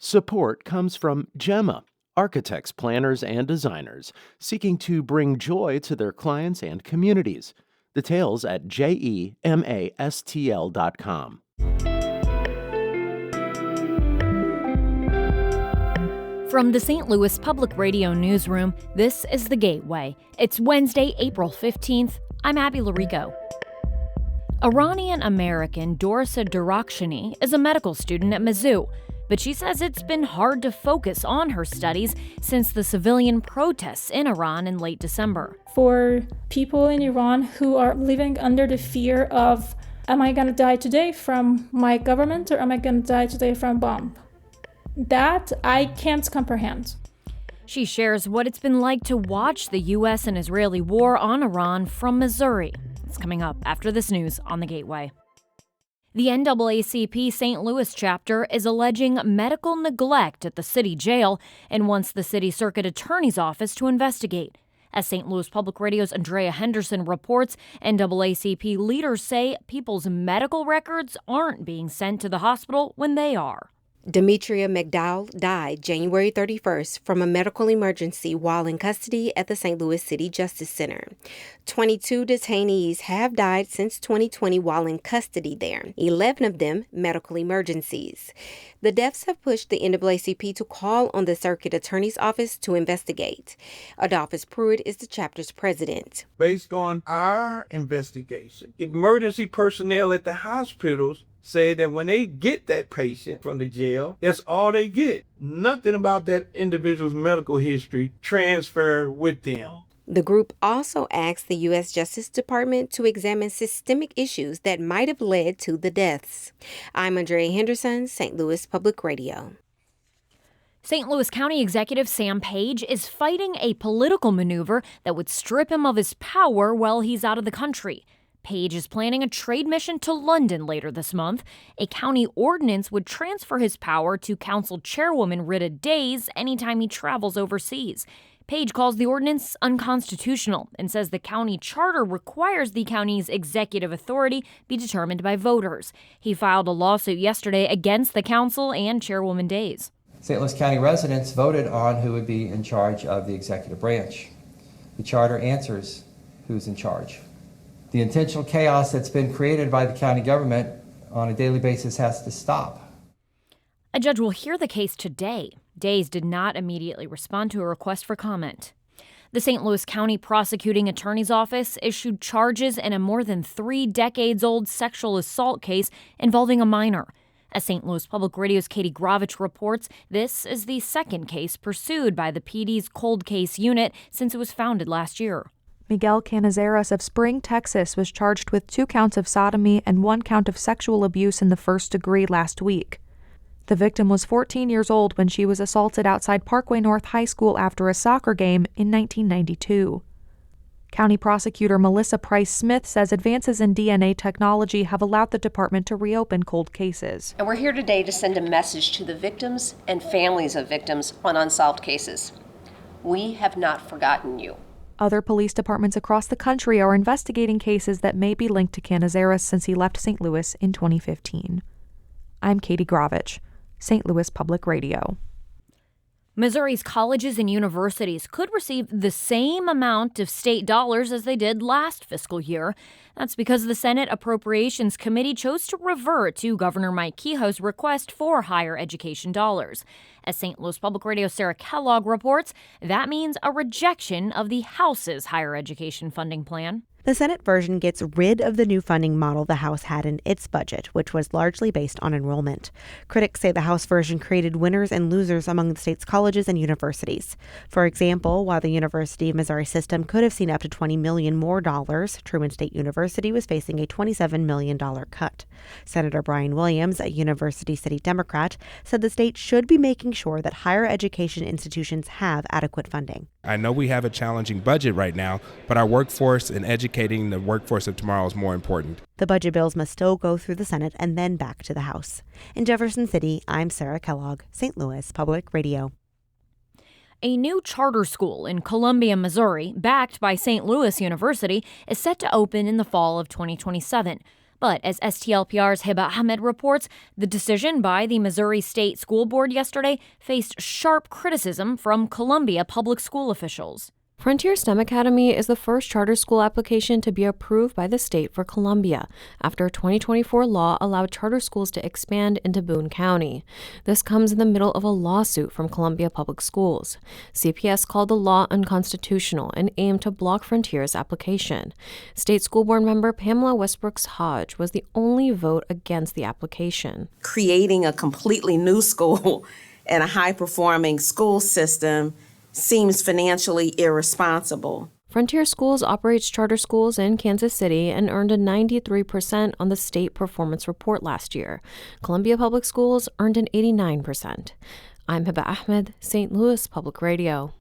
Support comes from Gemma, architects, planners, and designers seeking to bring joy to their clients and communities. Details at gemastl.com. From the St. Louis Public Radio newsroom, this is The Gateway. It's Wednesday, April 15th. I'm Abby Larico. Iranian-American Dorsa Derakshani is a medical student at Mizzou, but she says it's been hard to focus on her studies since the civilian protests in Iran in late December. For people in Iran who are living under the fear of, am I going to die today from my government or am I going to die today from a bomb? That I can't comprehend. She shares what it's been like to watch the U.S. and Israeli war on Iran from Missouri. It's coming up after this news on The Gateway. The NAACP St. Louis chapter is alleging medical neglect at the city jail and wants the city circuit attorney's office to investigate. As St. Louis Public Radio's Andrea Henderson reports, NAACP leaders say people's medical records aren't being sent to the hospital when they are. Demetria McDowell died January 31st from a medical emergency while in custody at the St. Louis City Justice Center. 22 detainees have died since 2020 while in custody there, 11 of them medical emergencies. The deaths have pushed the NAACP to call on the Circuit Attorney's Office to investigate. Adolphus Pruitt is the chapter's president. Based on our investigation, emergency personnel at the hospitals say that when they get that patient from the jail, that's all they get. Nothing about that individual's medical history transfer with them. The group also asked the U.S. Justice Department to examine systemic issues that might have led to the deaths. I'm Andrea Henderson, St. Louis Public Radio. St. Louis County Executive Sam Page is fighting a political maneuver that would strip him of his power while he's out of the country. Page is planning a trade mission to London later this month. A county ordinance would transfer his power to council chairwoman Rita Days anytime he travels overseas. Page calls the ordinance unconstitutional and says the county charter requires the county's executive authority be determined by voters. He filed a lawsuit yesterday against the council and Chairwoman Days. St. Louis County residents voted on who would be in charge of the executive branch. The charter answers who's in charge. The intentional chaos that's been created by the county government on a daily basis has to stop. A judge will hear the case today. Days did not immediately respond to a request for comment. The St. Louis County Prosecuting Attorney's Office issued charges in a more than 3 decades-old sexual assault case involving a minor. As St. Louis Public Radio's Katie Gravich reports, this is the second case pursued by the PD's cold case unit since it was founded last year. Miguel Canizares of Spring, Texas, was charged with 2 counts of sodomy and 1 count of sexual abuse in the first degree last week. The victim was 14 years old when she was assaulted outside Parkway North High School after a soccer game in 1992. County Prosecutor Melissa Price Smith says advances in DNA technology have allowed the department to reopen cold cases. And we're here today to send a message to the victims and families of victims on unsolved cases. We have not forgotten you. Other police departments across the country are investigating cases that may be linked to Canizares since he left St. Louis in 2015. I'm Katie Gravich, St. Louis Public Radio. Missouri's colleges and universities could receive the same amount of state dollars as they did last fiscal year. That's because the Senate Appropriations Committee chose to revert to Governor Mike Kehoe's request for higher education dollars. As St. Louis Public Radio's Sarah Kellogg reports, that means a rejection of the House's higher education funding plan. The Senate version gets rid of the new funding model the House had in its budget, which was largely based on enrollment. Critics say the House version created winners and losers among the state's colleges and universities. For example, while the University of Missouri system could have seen up to $20 million more, Truman State University was facing a $27 million cut. Senator Brian Williams, a University City Democrat, said the state should be making sure that higher education institutions have adequate funding. I know we have a challenging budget right now, but our workforce and educating the workforce of tomorrow is more important. The budget bills must still go through the Senate and then back to the House. In Jefferson City, I'm Sarah Kellogg, St. Louis Public Radio. A new charter school in Columbia, Missouri, backed by St. Louis University, is set to open in the fall of 2027. But as STLPR's Hiba Ahmed reports, the decision by the Missouri State School Board yesterday faced sharp criticism from Columbia public school officials. Frontier STEM Academy is the first charter school application to be approved by the state for Columbia, after a 2024 law allowed charter schools to expand into Boone County. This comes in the middle of a lawsuit from Columbia Public Schools. CPS called the law unconstitutional and aimed to block Frontier's application. State School Board member Pamela Westbrooks Hodge was the only vote against the application. Creating a completely new school and a high-performing school system seems financially irresponsible. Frontier Schools operates charter schools in Kansas City and earned a 93% on the state performance report last year. Columbia Public Schools earned an 89%. I'm Hiba Ahmed, St. Louis Public Radio.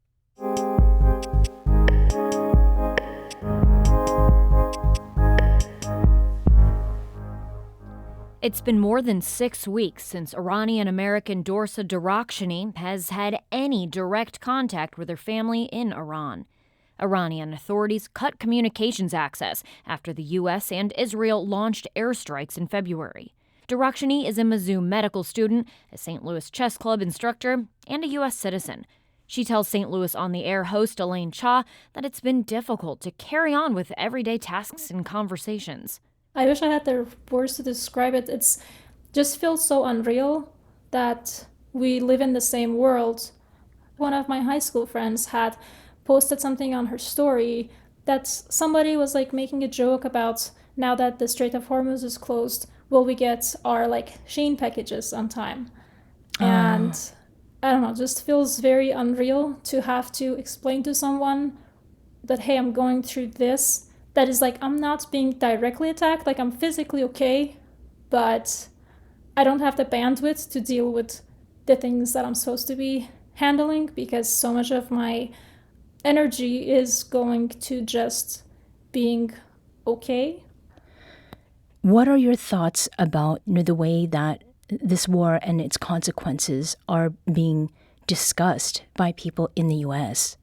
It's been more than 6 weeks since Iranian-American Dorsa Derakshani has had any direct contact with her family in Iran. Iranian authorities cut communications access after the U.S. and Israel launched airstrikes in February. Derakshani is a Mizzou medical student, a St. Louis chess club instructor, and a U.S. citizen. She tells St. Louis On the Air host Elaine Cha that it's been difficult to carry on with everyday tasks and conversations. I wish I had the words to describe it. It's just feels so unreal that we live in the same world. One of my high school friends had posted something on her story that somebody was like making a joke about, now that the Strait of Hormuz is closed, will we get our like Shein packages on time? And I don't know, just feels very unreal to have to explain to someone that, hey, I'm going through this. That is like, I'm not being directly attacked, like I'm physically okay, but I don't have the bandwidth to deal with the things that I'm supposed to be handling because so much of my energy is going to just being okay. What are your thoughts about the way that this war and its consequences are being discussed by people in the U.S.?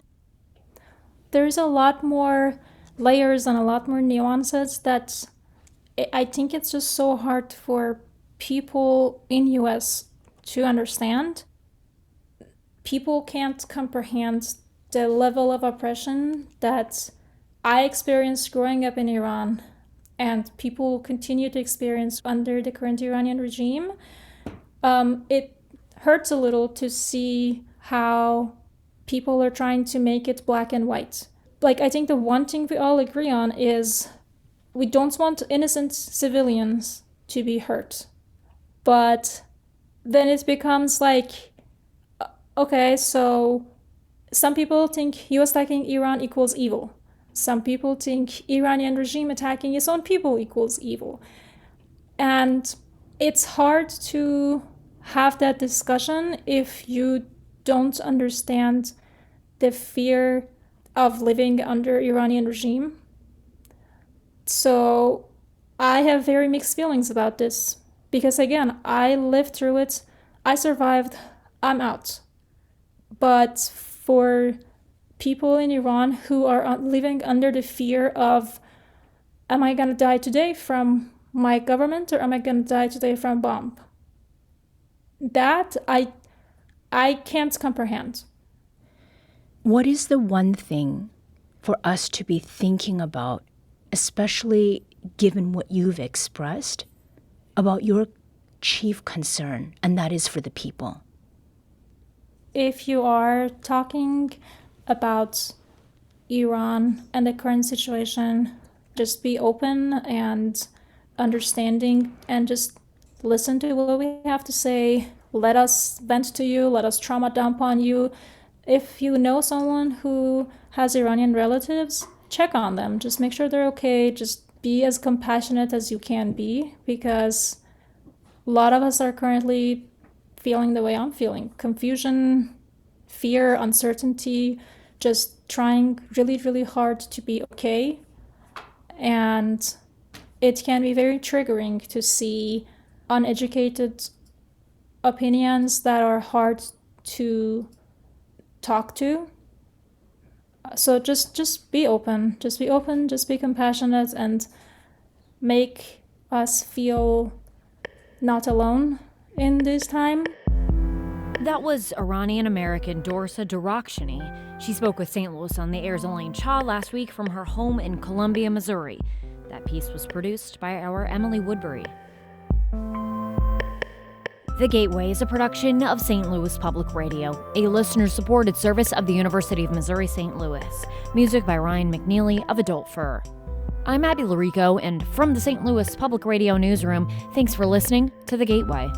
There's a lot more layers and a lot more nuances that I think it's just so hard for people in US to understand. People can't comprehend the level of oppression that I experienced growing up in Iran and people continue to experience under the current Iranian regime. It hurts a little to see how people are trying to make it black and white. Like, I think the one thing we all agree on is we don't want innocent civilians to be hurt. But then it becomes like, okay, so some people think US attacking Iran equals evil. Some people think Iranian regime attacking its own people equals evil. And it's hard to have that discussion if you don't understand the fear of living under Iranian regime. So I have very mixed feelings about this because, again, I lived through it, I survived, I'm out. But for people in Iran who are living under the fear of, am I gonna die today from my government or am I gonna die today from a bomb? That I can't comprehend. What is the one thing for us to be thinking about, especially given what you've expressed, about your chief concern, and that is for the people? If you are talking about Iran and the current situation, just be open and understanding and just listen to what we have to say. Let us vent to you, let us trauma dump on you. If you know someone who has Iranian relatives, check on them. Just make sure they're okay. Just be as compassionate as you can be, because a lot of us are currently feeling the way I'm feeling. Confusion, fear, uncertainty, just trying really, really hard to be okay. And it can be very triggering to see uneducated opinions that are hard to talk to. So just be open, just be compassionate, and make us feel not alone in this time. That was Iranian-American Dorsa Derakshani. She spoke with St. Louis on the Air's Elaine Cha last week from her home in Columbia, Missouri. That piece was produced by our Emily Woodbury. The Gateway is a production of St. Louis Public Radio, a listener-supported service of the University of Missouri-St. Louis. Music by Ryan McNeely of Adult Fur. I'm Abby Larico, and from the St. Louis Public Radio newsroom, thanks for listening to The Gateway.